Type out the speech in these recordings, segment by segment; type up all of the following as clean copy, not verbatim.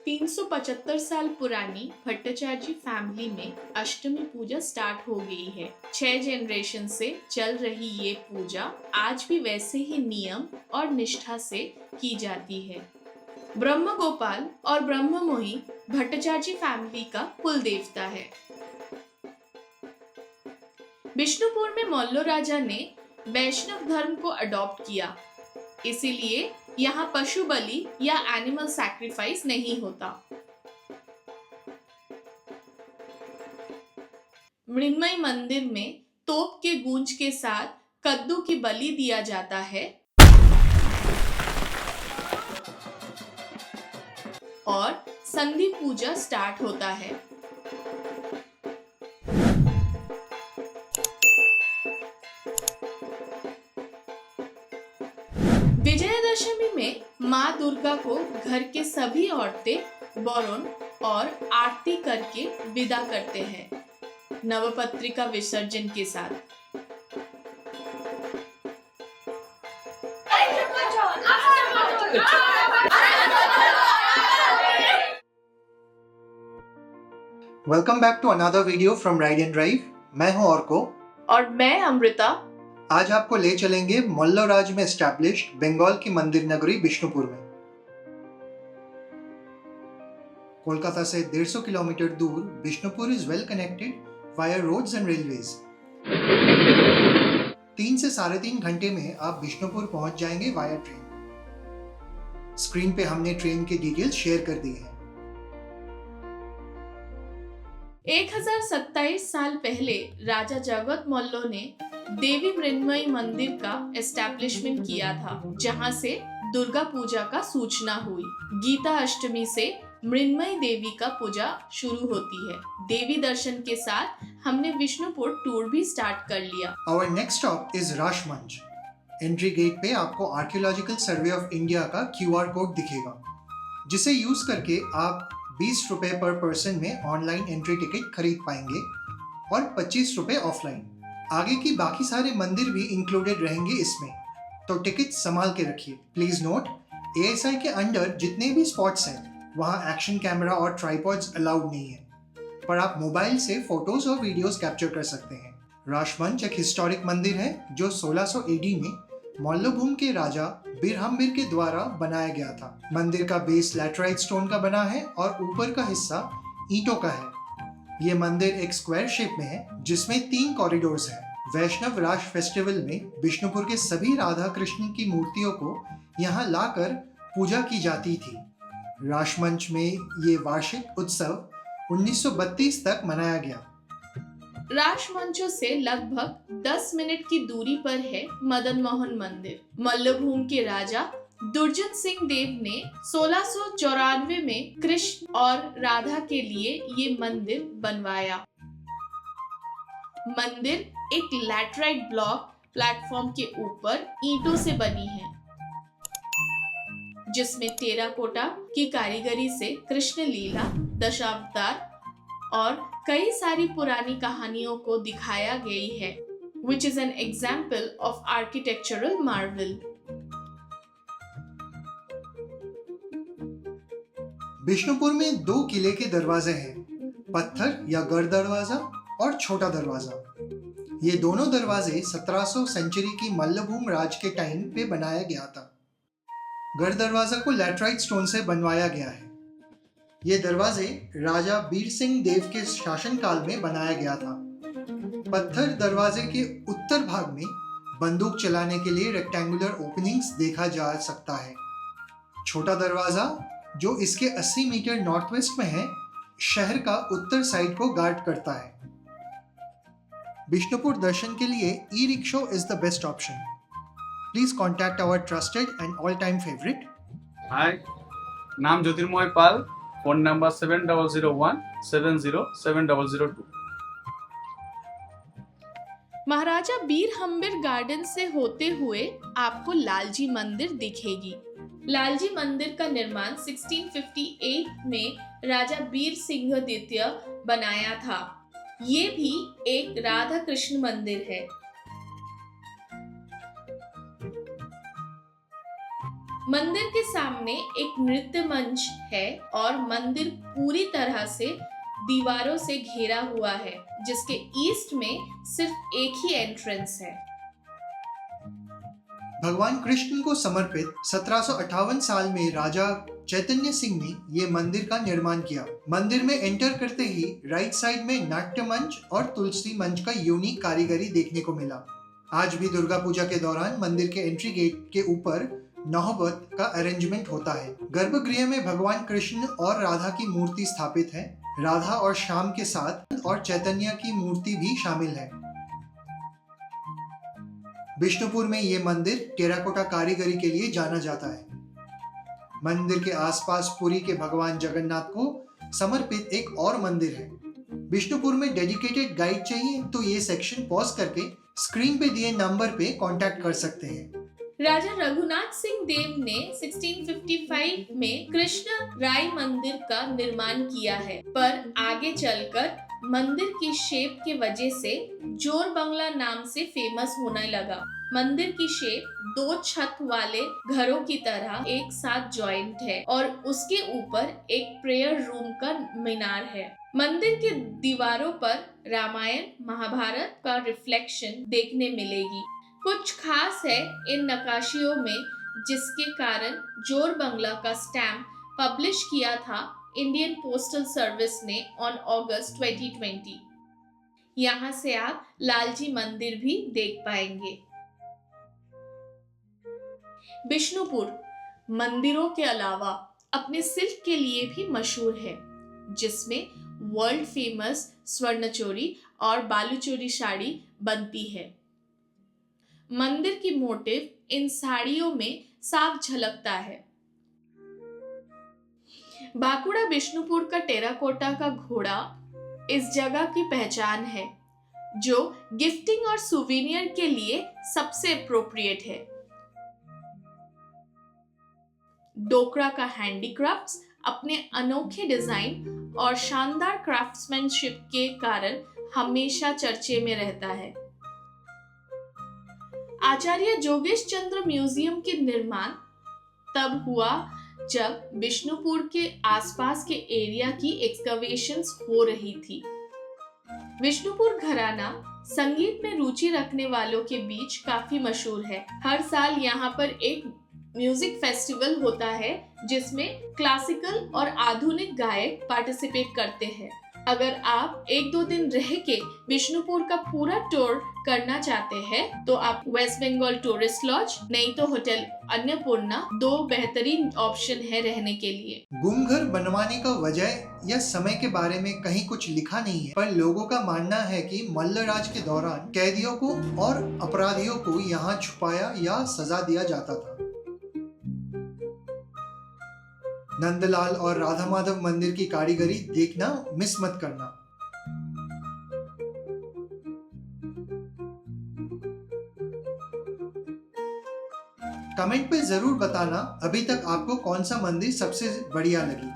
375 साल पुरानी भट्टाचार्य फैमिली में अष्टमी पूजा स्टार्ट हो गई है। 6 जनरेशन से चल रही ये पूजा आज भी वैसे ही नियम और निष्ठा से की जाती है। ब्रह्म गोपाल और ब्रह्ममोही भट्टाचार्य फैमिली का कुल देवता है। बिष्णुपुर में मल्लो राजा ने वैष्णव धर्म को अडॉप्ट किया, इसीलिए यहाँ पशु बलि या एनिमल सैक्रिफाइस नहीं होता। मृण्मयी मंदिर में तोप के गूंज के साथ कद्दू की बलि दिया जाता है और संधि पूजा स्टार्ट होता है। विजयदशमी में माँ दुर्गा को घर के सभी औरतें बौरन और आरती करके विदा करते हैं, नवपत्रिका विसर्जन के साथ। Welcome back to another video from Ride and Drive. मैं हूं औरको और मैं अमृता। आज आपको ले चलेंगे मल्लोराज में एस्टैब्लिश्ड बंगाल की मंदिर नगरी बिष्णुपुर में। कोलकाता से 150 किलोमीटर दूर Bishnupur is well connected via roads and railways. 3 से 3.5 घंटे में आप बिष्णुपुर पहुंच जाएंगे वाया ट्रेन। स्क्रीन पे हमने ट्रेन की डिटेल्स शेयर कर दी है। 1027 साल पहले राजा जगत मल्लो ने देवी मृण्मयी मंदिर का एस्टैब्लिशमेंट किया था, जहां से दुर्गा पूजा का सूचना हुई। गीता अष्टमी से मृण्मयी देवी का पूजा शुरू होती है। देवी दर्शन के साथ हमने विष्णुपुर टूर भी स्टार्ट कर लिया। Our next stop is Rasmancha. Entry gate पे आपको आर्कियोलॉजिकल सर्वे ऑफ इंडिया का QR कोड दिखेगा, जिसे यूज करके आप 20 रुपए पर पर्सन में ऑनलाइन एंट्री टिकट खरीद पाएंगे और 25 रुपए ऑफलाइन। आगे की बाकी सारे मंदिर भी इंक्लूडेड रहेंगे इसमें, तो टिकट संभाल के रखिए। प्लीज नोट, ASI के अंडर जितने भी स्पॉट्स हैं वहाँ एक्शन कैमरा और ट्राइपॉड्स अलाउड नहीं है, पर आप मोबाइल से फोटोज और वीडियोस कैप्चर कर सकते हैं। राशमंच एक हिस्टोरिक मंदिर है जो 1600 AD में मल्लभूम के राजा बिरहम्बिर के द्वारा बनाया गया था। मंदिर का बेस लैटराइट स्टोन का बना है और ऊपर का हिस्सा ईंटों का है। ये मंदिर एक स्क्वायर शेप में है जिसमें 3 कॉरिडोर्स हैं। वैष्णव रास फेस्टिवल में बिष्णुपुर के सभी राधा कृष्ण की मूर्तियों को यहाँ लाकर पूजा की जाती थी। राशमंच में ये वार्षिक उत्सव 1932 तक मनाया गया। राशमंचों से लगभग 10 मिनट की दूरी पर है मदन मोहन मंदिर। मल्लभूम के राजा दुर्जन सिंह देव ने 1694 में कृष्ण और राधा के लिए ये मंदिर बनवाया। मंदिर एक लैटराइट ब्लॉक प्लेटफॉर्म के ऊपर ईंटों से बनी है, जिसमें टेराकोटा की कारीगरी से कृष्ण लीला, दशावतार और कई सारी पुरानी कहानियों को दिखाया गई है, which is an example of architectural marvel. Bishnupur में 2 किले के दरवाजे हैं, पत्थर या गढ़ दरवाजा और छोटा दरवाजा। ये दोनों दरवाजे 1700 सेंचुरी की मल्लभूम राज के टाइम पे बनाया गया था। गढ़ दरवाजा को लैटराइट स्टोन से बनवाया गया है। ये दरवाजे राजा बीर सिंह देव के शासनकाल में बनाया गया था। पत्थर दरवाजे के उत्तर भाग में बंदूक चलाने के लिए रेक्टेंगुलर ओपनिंग्स देखा जा सकता है। छोटा दरवाजा, जो इसके 80 मीटर नॉर्थ वेस्ट में है, शहर का उत्तर साइड को गार्ड करता है। बिष्णुपुर दर्शन के लिए e-rickshaw is the best option. Please contact our trusted and all time favourite. Hi, नाम Jyotirmoy Pal, phone number 7001707002। Maharaja Birhambir garden से होते हुए आपको लालजी मंदिर दिखेगी। लालजी मंदिर का निर्माण 1658 में राजा बीर सिंह द्वितीय बनाया था। ये भी एक राधा कृष्ण मंदिर है। मंदिर के सामने एक नृत्य मंच है और मंदिर पूरी तरह से दीवारों से घेरा हुआ है, जिसके ईस्ट में सिर्फ एक ही एंट्रेंस है। भगवान कृष्ण को समर्पित 1758 साल में राजा चैतन्य सिंह ने ये मंदिर का निर्माण किया। मंदिर में एंटर करते ही राइट साइड में नाट्य मंच और तुलसी मंच का यूनिक कारीगरी देखने को मिला। आज भी दुर्गा पूजा के दौरान मंदिर के एंट्री गेट के ऊपर नौबत का अरेंजमेंट होता है। गर्भगृह में भगवान कृष्ण और राधा की मूर्ति स्थापित है। राधा और श्याम के साथ और चैतन्य की मूर्ति भी शामिल है। विष्णुपुर में ये मंदिर टेराकोटा कारीगरी के लिए जाना जाता है। मंदिर के आसपास पुरी के भगवान जगन्नाथ को समर्पित एक और मंदिर है। विष्णुपुर में डेडिकेटेड गाइड चाहिए तो ये सेक्शन पॉज करके स्क्रीन पे दिए नंबर पे कांटेक्ट कर सकते हैं। राजा रघुनाथ सिंह देव ने 1655 में कृष्ण राय मंदिर का निर्माण किया है, पर आगे चलकर मंदिर की शेप के वजह से जोर बंगला नाम से फेमस होने लगा। मंदिर की शेप दो छत वाले घरों की तरह एक साथ जॉइंट है और उसके ऊपर एक प्रेयर रूम का मीनार है। मंदिर के दीवारों पर रामायण महाभारत का रिफ्लेक्शन देखने मिलेगी। कुछ खास है इन नक्काशियों में, जिसके कारण जोर बंगला का स्टैम्प पब्लिश किया था इंडियन पोस्टल सर्विस ने ऑन अगस्त 2020। यहाँ से आप लालजी मंदिर भी देख पाएंगे। विष्णुपुर मंदिरों के अलावा अपने सिल्क के लिए भी मशहूर है, जिसमें वर्ल्ड फेमस स्वर्णचोरी और बालूचोरी साड़ी बनती है। मंदिर की मोटिव इन साड़ियों में साफ झलकता है। बांकुड़ा विष्णुपुर का टेराकोटा का घोड़ा इस जगह की पहचान है, जो गिफ्टिंग और सुवेनियर के लिए सबसे अप्रोप्रिएट है। डोकरा का हैंडीक्राफ्ट्स अपने अनोखे डिजाइन और शानदार क्राफ्ट्समैनशिप के कारण हमेशा चर्चे में रहता है। आचार्य जोगेश चंद्र म्यूजियम के निर्माण तब हुआ जब विष्णुपुर के आसपास के एरिया की एक्सकवेशंस हो रही थी। विष्णुपुर घराना संगीत में रुचि रखने वालों के बीच काफी मशहूर है। हर साल यहाँ पर एक म्यूजिक फेस्टिवल होता है, जिसमें क्लासिकल और आधुनिक गायक पार्टिसिपेट करते हैं। अगर आप 1-2 दिन रह के विष्णुपुर का पूरा टूर करना चाहते हैं तो आप वेस्ट बंगाल टूरिस्ट लॉज नहीं तो होटल अन्नपूर्णा 2 बेहतरीन ऑप्शन है रहने के लिए। गुमघर बनवाने का वजह या समय के बारे में कहीं कुछ लिखा नहीं है, पर लोगों का मानना है कि मल्लराज के दौरान कैदियों को और अपराधियों को यहाँ छुपाया या सजा दिया जाता था। नंदलाल और राधा माधव मंदिर की कारीगरी देखना मिस मत करना। कमेंट पे जरूर बताना अभी तक आपको कौन सा मंदिर सबसे बढ़िया लगी।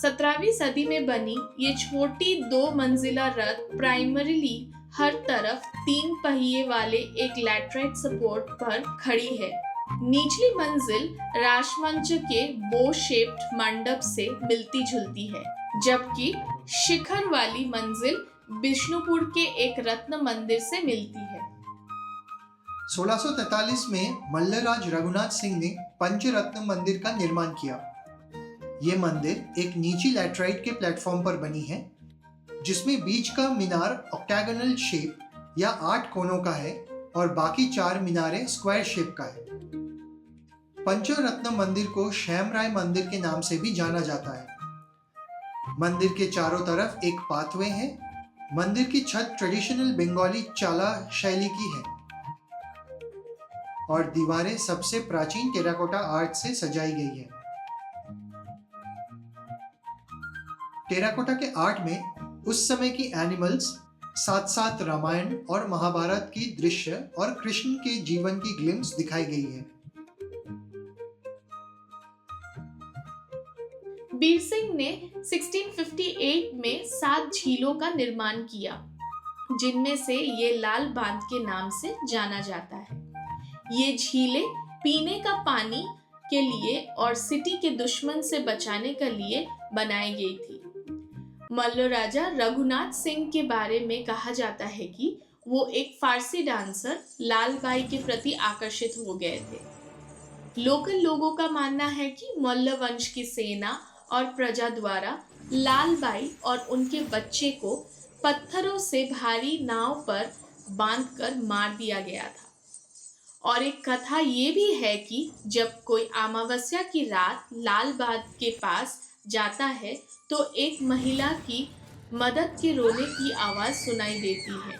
17वीं सदी में बनी ये छोटी 2 मंजिला रथ प्राइमरीली हर तरफ 3 पहिए वाले एक लैटराइट सपोर्ट पर खड़ी है। निचली मंजिल राजमंच के बो शेप्ड मंडप से मिलती जुलती है, जबकि शिखर वाली मंजिल विष्णुपुर के एक रत्न मंदिर से मिलती है। 1643 में मल्लराज रघुनाथ सिंह ने पंचरत्न मंदिर का निर्माण किया। ये मंदिर एक नीची लैटराइट के प्लेटफॉर्म पर बनी है, जिसमें बीच का मीनार ऑक्टागोनल शेप या 8 कोनों का है और बाकी 4 मीनारें स्क्वायर शेप का है। पंचरत्न मंदिर को श्यामराय मंदिर के नाम से भी जाना जाता है। मंदिर के चारों तरफ एक पाथवे है। मंदिर की छत ट्रेडिशनल बंगाली चाला शैली की है और दीवारें सबसे प्राचीन टेराकोटा आर्ट से सजाई गई है। टेराकोटा के आर्ट में उस समय की एनिमल्स, साथ साथ रामायण और महाभारत की दृश्य और कृष्ण के जीवन की ग्लिम्स दिखाई गई है। बीर सिंह ने 1658 में 7 झीलों का निर्माण किया, जिनमें से ये लाल बांध के नाम से जाना जाता है। ये झीलें पीने का पानी के लिए और सिटी के दुश्मन से बचाने के लिए बनाई गई थी। मल्ल राजा रघुनाथ सिंह के बारे में कहा जाता है कि वो एक फारसी डांसर लाल बाई के प्रति आकर्षित हो गए थे। लोकल लोगों का मानना है कि मल्ल वंश की सेना और प्रजा द्वारा लाल बाई और उनके बच्चे को पत्थरों से भारी नाव पर बांधकर मार दिया गया था। और एक कथा ये भी है कि जब कोई अमावस्या की रात लाल बाग के पास जाता है तो एक महिला की मदद के रोने की आवाज सुनाई देती है।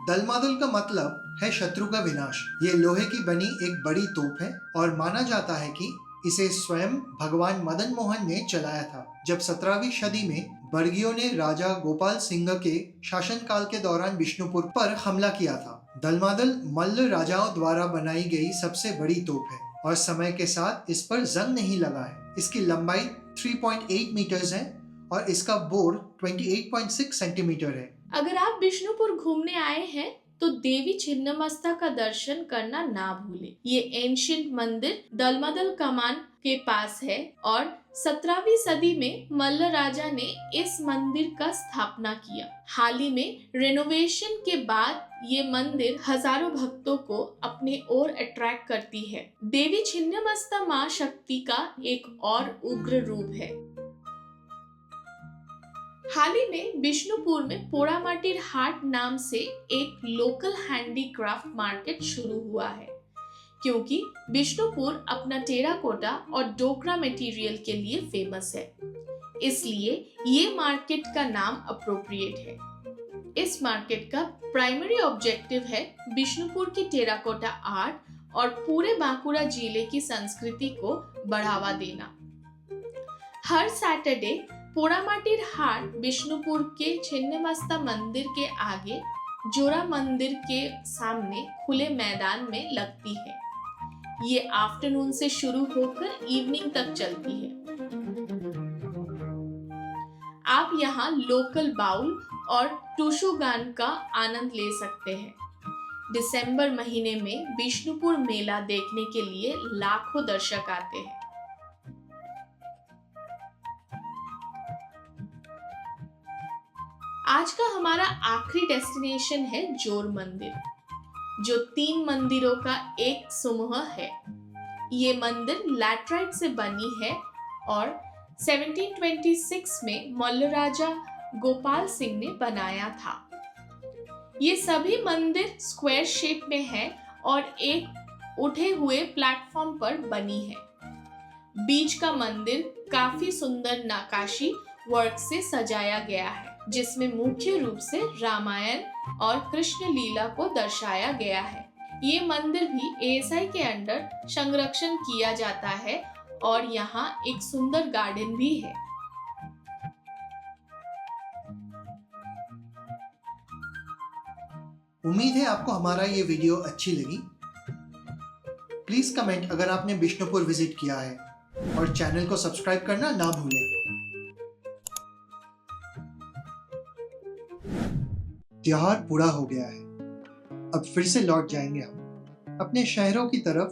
दलमादुल का मतलब है शत्रु का विनाश। ये लोहे की बनी एक बड़ी तोप है और माना जाता है कि इसे स्वयं भगवान मदन मोहन ने चलाया था जब 17वीं सदी में बर्गियों ने राजा गोपाल सिंह के शासनकाल के दौरान बिष्णुपुर पर हमला किया था। दलमादुल मल्ल राजाओं द्वारा बनाई गई सबसे बड़ी तोप है और समय के साथ इस पर जंग नहीं लगा है। इसकी लंबाई 3.8 मीटर्स है और इसका बोर 28.6 सेंटीमीटर है। अगर आप बिष्णुपुर घूमने आए हैं तो देवी छिन्नमस्ता का दर्शन करना ना भूलें। ये एंशियंट मंदिर दलमादुल कमान के पास है और 17वीं सदी में मल्ल राजा ने इस मंदिर का स्थापना किया। हाल ही में रेनोवेशन के बाद ये मंदिर हजारों भक्तों को अपने ओर अट्रैक्ट करती है। देवी छिन्नमस्ता मां शक्ति का एक और उग्र रूप है। हाल ही में बिष्णुपुर में पोड़ामाटिर हाट नाम से एक लोकल हैंडीक्राफ्ट मार्केट शुरू हुआ है, क्योंकि बिष्णुपुर अपना टेराकोटा और डोकरा मटेरियल के लिए फेमस है, इसलिए ये मार्केट का नाम अप्रोप्रिएट है। इस मार्केट का प्राइमरी ऑब्जेक्टिव है बिष्णुपुर की टेराकोटा आर्ट और पूरे बांकुड़ा जिले की संस्कृति को बढ़ावा देना। हर सैटरडे पोड़ामाटिर हाट बिष्णुपुर के छिन्नमस्ता मंदिर के आगे जोरा मंदिर के सामने खुले मैदान में लगती है। ये आफ्टरनून से शुरू होकर इवनिंग तक चलती है। आप यहाँ लोकल बाउल और टूशू गान का आनंद ले सकते हैं। दिसंबर महीने में बिष्णुपुर मेला देखने के लिए लाखों दर्शक आते हैं। आज का हमारा आखिरी डेस्टिनेशन है जोर मंदिर, जो 3 मंदिरों का एक समूह है। ये मंदिर लैटराइट से बनी है और 1726 में मल्ल राजा गोपाल सिंह ने बनाया था। ये सभी मंदिर स्क्वायर शेप में है और एक उठे हुए प्लेटफॉर्म पर बनी है। बीच का मंदिर काफी सुंदर नक्काशी वर्क से सजाया गया है, जिसमें मुख्य रूप से रामायण और कृष्ण लीला को दर्शाया गया है। ये मंदिर भी एएसआई के अंडर संरक्षण किया जाता है और यहाँ एक सुंदर गार्डन भी है। उम्मीद है आपको हमारा ये वीडियो अच्छी लगी। प्लीज कमेंट अगर आपने बिष्णुपुर विजिट किया है और चैनल को सब्सक्राइब करना ना भूलें। त्योहार पूरा हो गया है, अब फिर से लौट जाएंगे हम अपने शहरों की तरफ,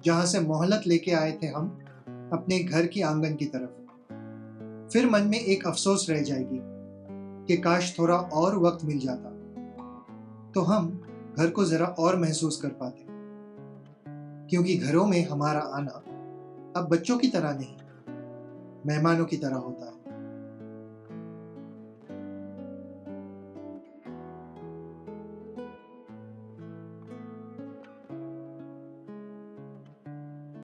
जहां से मोहलत लेके आए थे हम अपने घर की आंगन की तरफ। फिर मन में एक अफसोस रह जाएगी कि काश थोड़ा और वक्त मिल जाता तो हम घर को जरा और महसूस कर पाते, क्योंकि घरों में हमारा आना अब बच्चों की तरह नहीं, मेहमानों की तरह होता है।